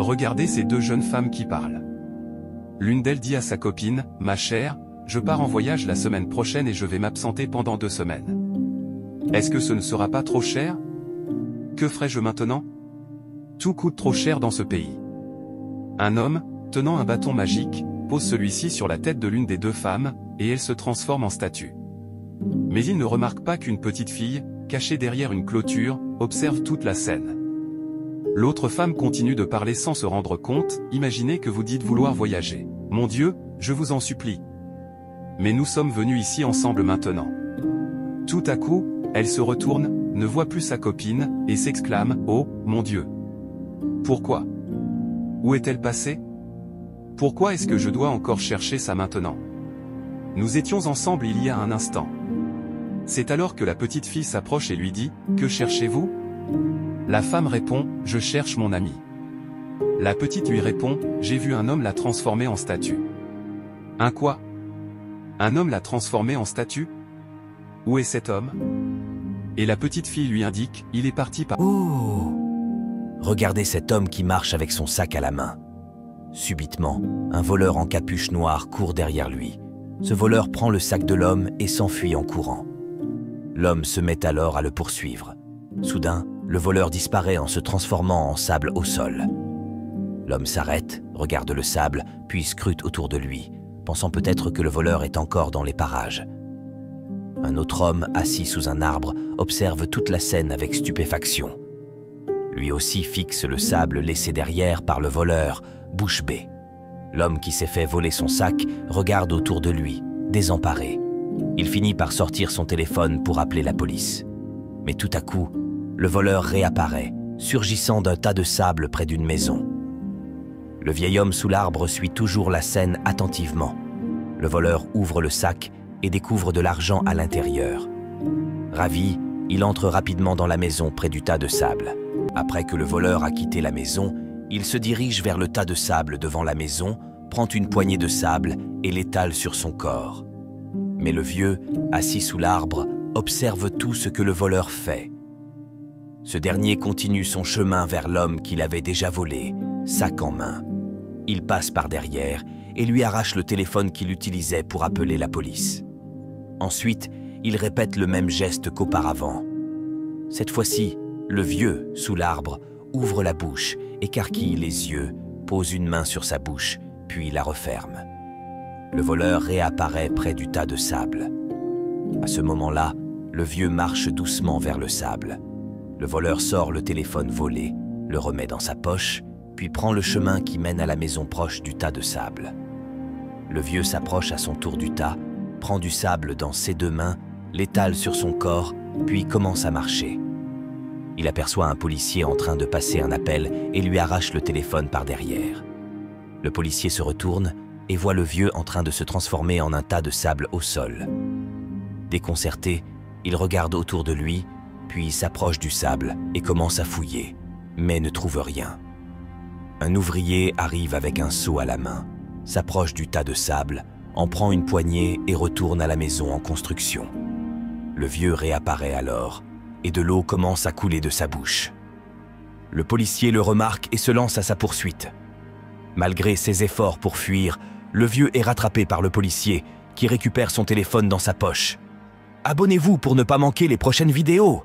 regardez ces deux jeunes femmes qui parlent. L'une d'elles dit à sa copine, « Ma chère, je pars en voyage la semaine prochaine et je vais m'absenter pendant 2 semaines. Est-ce que ce ne sera pas trop cher? Que ferai-je maintenant? Tout coûte trop cher dans ce pays. » Un homme, tenant un bâton magique, pose celui-ci sur la tête de l'une des deux femmes, et elle se transforme en statue. Mais il ne remarque pas qu'une petite fille, cachée derrière une clôture, observe toute la scène. L'autre femme continue de parler sans se rendre compte, « Imaginez que vous dites vouloir voyager. Mon Dieu, je vous en supplie. Mais nous sommes venus ici ensemble maintenant. » Tout à coup, elle se retourne, ne voit plus sa copine, et s'exclame, « Oh, mon Dieu! Pourquoi? Où est-elle passée? Pourquoi est-ce que je dois encore chercher ça maintenant? Nous étions ensemble il y a un instant. » C'est alors que la petite fille s'approche et lui dit, « Que cherchez-vous? » La femme répond, « Je cherche mon ami. » La petite lui répond, « J'ai vu un homme la transformer en statue. » Un quoi? Un homme l'a transformé en statue? Où est cet homme? Et la petite fille lui indique, il est parti par... Oh! Regardez cet homme qui marche avec son sac à la main. Subitement, un voleur en capuche noire court derrière lui. Ce voleur prend le sac de l'homme et s'enfuit en courant. L'homme se met alors à le poursuivre. Soudain, le voleur disparaît en se transformant en sable au sol. L'homme s'arrête, regarde le sable, puis scrute autour de lui, pensant peut-être que le voleur est encore dans les parages. Un autre homme, assis sous un arbre, observe toute la scène avec stupéfaction. Lui aussi fixe le sable laissé derrière par le voleur, bouche bée. L'homme qui s'est fait voler son sac regarde autour de lui, désemparé. Il finit par sortir son téléphone pour appeler la police. Mais tout à coup, le voleur réapparaît, surgissant d'un tas de sable près d'une maison. Le vieil homme sous l'arbre suit toujours la scène attentivement. Le voleur ouvre le sac et découvre de l'argent à l'intérieur. Ravi, il entre rapidement dans la maison près du tas de sable. Après que le voleur a quitté la maison, il se dirige vers le tas de sable devant la maison, prend une poignée de sable et l'étale sur son corps. Mais le vieux, assis sous l'arbre, observe tout ce que le voleur fait. Ce dernier continue son chemin vers l'homme qu'il avait déjà volé, sac en main. Il passe par derrière et lui arrache le téléphone qu'il utilisait pour appeler la police. Ensuite, il répète le même geste qu'auparavant. Cette fois-ci, le vieux, sous l'arbre, ouvre la bouche, écarquille les yeux, pose une main sur sa bouche, puis la referme. Le voleur réapparaît près du tas de sable. À ce moment-là, le vieux marche doucement vers le sable. Le voleur sort le téléphone volé, le remet dans sa poche, puis prend le chemin qui mène à la maison proche du tas de sable. Le vieux s'approche à son tour du tas, prend du sable dans ses 2 mains, l'étale sur son corps, puis commence à marcher. Il aperçoit un policier en train de passer un appel et lui arrache le téléphone par derrière. Le policier se retourne et voit le vieux en train de se transformer en un tas de sable au sol. Déconcerté, il regarde autour de lui, puis s'approche du sable et commence à fouiller, mais ne trouve rien. Un ouvrier arrive avec un seau à la main, s'approche du tas de sable, en prend une poignée et retourne à la maison en construction. Le vieux réapparaît alors, et de l'eau commence à couler de sa bouche. Le policier le remarque et se lance à sa poursuite. Malgré ses efforts pour fuir, le vieux est rattrapé par le policier, qui récupère son téléphone dans sa poche. Abonnez-vous pour ne pas manquer les prochaines vidéos.